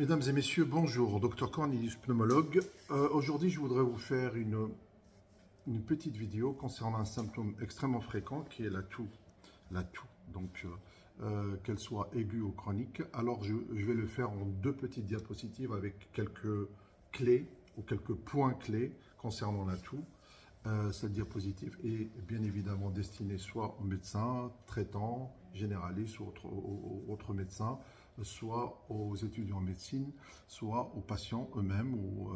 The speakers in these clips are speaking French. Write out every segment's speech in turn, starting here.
Mesdames et messieurs, bonjour. Dr Cornelius, pneumologue. Aujourd'hui, je voudrais vous faire une petite vidéo concernant un symptôme extrêmement fréquent qui est la toux. La toux, donc qu'elle soit aiguë ou chronique. Alors, je vais le faire en deux petites diapositives avec quelques clés ou quelques points clés concernant la toux. Cette diapositive est bien évidemment destinée soit aux médecins traitants, généralistes ou autres médecins, soit aux étudiants en médecine, soit aux patients eux-mêmes ou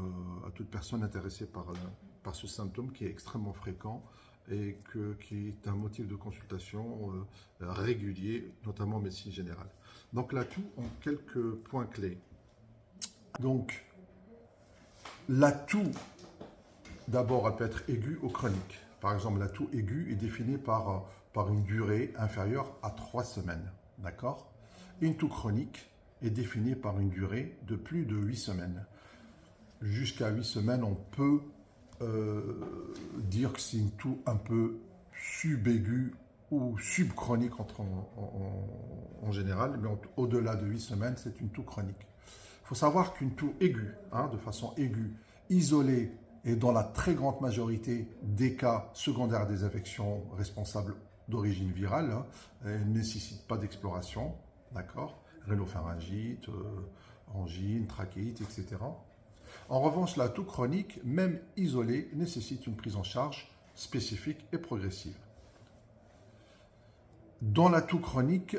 à toute personne intéressée par ce symptôme qui est extrêmement fréquent et qui est un motif de consultation régulier, notamment en médecine générale. Donc la toux en quelques points clés. Donc la toux, d'abord, elle peut être aiguë ou chronique. Par exemple, la toux aiguë est définie par une durée inférieure à 3 semaines. D'accord ? Une toux chronique est définie par une durée de plus de 8 semaines. Jusqu'à 8 semaines, on peut dire que c'est une toux un peu subaiguë ou subchronique en général, mais au-delà de 8 semaines, c'est une toux chronique. Il faut savoir qu'une toux aiguë, de façon aiguë, isolée, et dans la très grande majorité des cas secondaires des infections responsables d'origine virale, ne nécessite pas d'exploration, d'accord ? Rhinopharyngite, angine, trachéite, etc. En revanche, la toux chronique, même isolée, nécessite une prise en charge spécifique et progressive. Dans la toux chronique,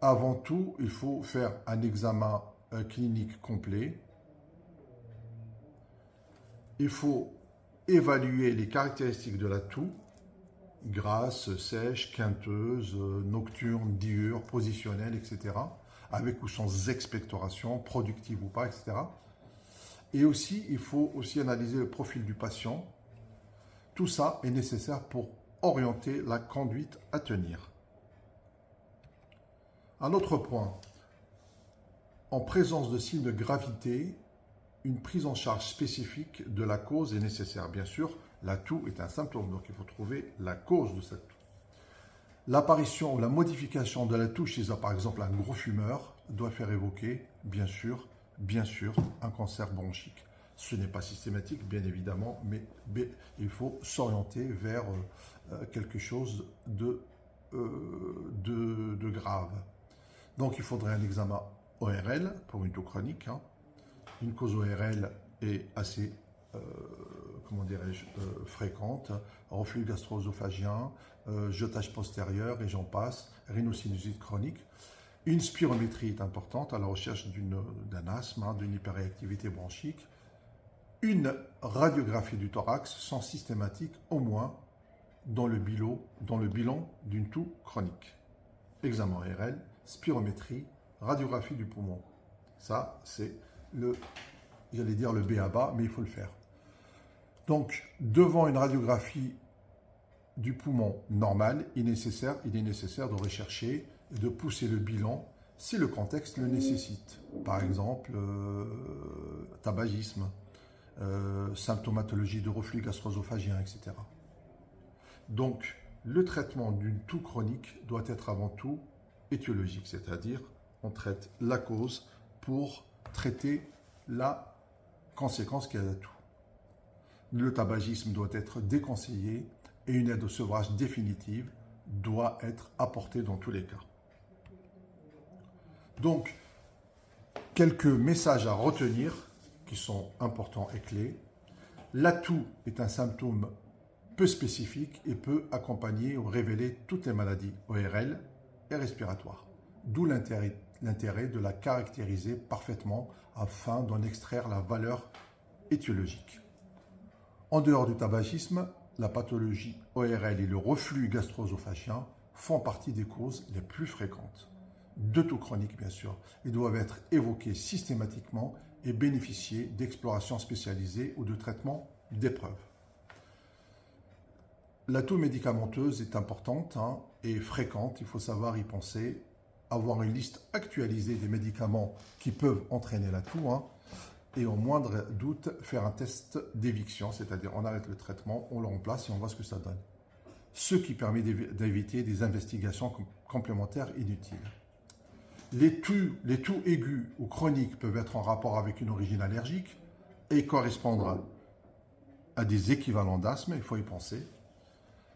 avant tout, il faut faire un examen clinique complet. Il faut évaluer les caractéristiques de la toux, grasse, sèche, quinteuse, nocturne, diurne, positionnelle, etc., avec ou sans expectoration, productive ou pas, etc. Et aussi, il faut aussi analyser le profil du patient. Tout ça est nécessaire pour orienter la conduite à tenir. Un autre point, en présence de signes de gravité, une prise en charge spécifique de la cause est nécessaire. Bien sûr, la toux est un symptôme, donc il faut trouver la cause de cette toux. L'apparition ou la modification de la toux chez, par exemple, un gros fumeur doit faire évoquer, bien sûr, un cancer bronchique. Ce n'est pas systématique, bien évidemment, mais il faut s'orienter vers quelque chose de grave. Donc, il faudrait un examen ORL pour une toux chronique. Une cause ORL est assez, fréquente, reflux gastro-œsophagien, jetage postérieur et j'en passe, rhinosinusites chronique. Une spirométrie est importante à la recherche d'un asthme, d'une hyperréactivité bronchique. Une radiographie du thorax sont systématiques au moins dans le bilan d'une toux chronique. Examen ORL, spirométrie, radiographie du poumon. Ça, c'est le b.a.-ba, mais il faut le faire. Donc, devant une radiographie du poumon normale, il est nécessaire de rechercher et de pousser le bilan si le contexte le nécessite. Par exemple, tabagisme, symptomatologie de reflux gastro-œsophagien, etc. Donc, le traitement d'une toux chronique doit être avant tout étiologique, c'est-à-dire on traite la cause pour traiter la conséquence qu'elle a la toux. Le tabagisme doit être déconseillé et une aide au sevrage définitive doit être apportée dans tous les cas. Donc, quelques messages à retenir qui sont importants et clés. La toux est un symptôme peu spécifique et peut accompagner ou révéler toutes les maladies ORL et respiratoires. D'où l'intérêt de la caractériser parfaitement afin d'en extraire la valeur étiologique. En dehors du tabagisme, la pathologie ORL et le reflux gastro-œsophagien font partie des causes les plus fréquentes. De toux chronique, bien sûr. Ils doivent être évoqués systématiquement et bénéficier d'explorations spécialisées ou de traitements d'épreuve. La toux médicamenteuse est importante et fréquente, il faut savoir y penser, avoir une liste actualisée des médicaments qui peuvent entraîner la toux, et au moindre doute, faire un test d'éviction, c'est-à-dire on arrête le traitement, on le remplace et on voit ce que ça donne. Ce qui permet d'éviter des investigations complémentaires inutiles. Les toux aigus ou chroniques peuvent être en rapport avec une origine allergique et correspondre à des équivalents d'asthme, il faut y penser.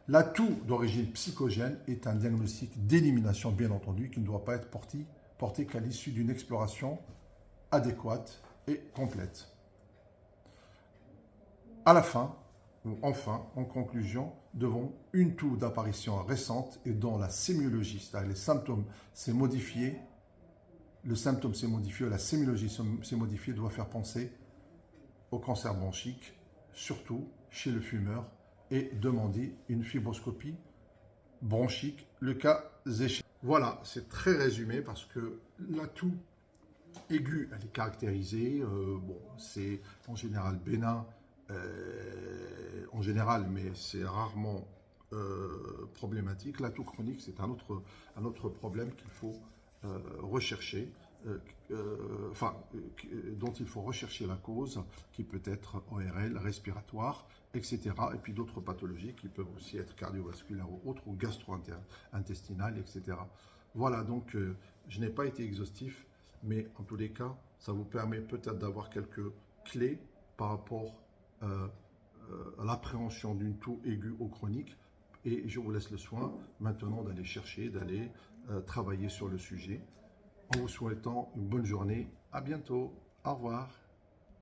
La toux d'origine psychogène est un diagnostic d'élimination, bien entendu, qui ne doit pas être porté qu'à l'issue d'une exploration adéquate et complète. À la fin, ou enfin, en conclusion, devant une toux d'apparition récente et dont la sémiologie, c'est-à-dire les symptômes, s'est modifié, le symptôme s'est modifié, la sémiologie s'est modifiée, doit faire penser au cancer bronchique, surtout chez le fumeur, et demander une fibroscopie bronchique, le cas échéant. Voilà, c'est très résumé parce que la toux aiguë, elle est caractérisée, c'est en général bénin, en général, mais c'est rarement problématique. La toux chronique, c'est un autre problème qu'il faut rechercher, dont il faut rechercher la cause, qui peut être ORL, respiratoire, etc. Et puis d'autres pathologies qui peuvent aussi être cardiovasculaires ou autres, ou gastro-intestinales, etc. Voilà, donc je n'ai pas été exhaustif, mais en tous les cas, ça vous permet peut-être d'avoir quelques clés par rapport à l'appréhension d'une toux aiguë ou chronique. Et je vous laisse le soin maintenant d'aller chercher, d'aller travailler sur le sujet. En vous souhaitant une bonne journée. À bientôt. Au revoir.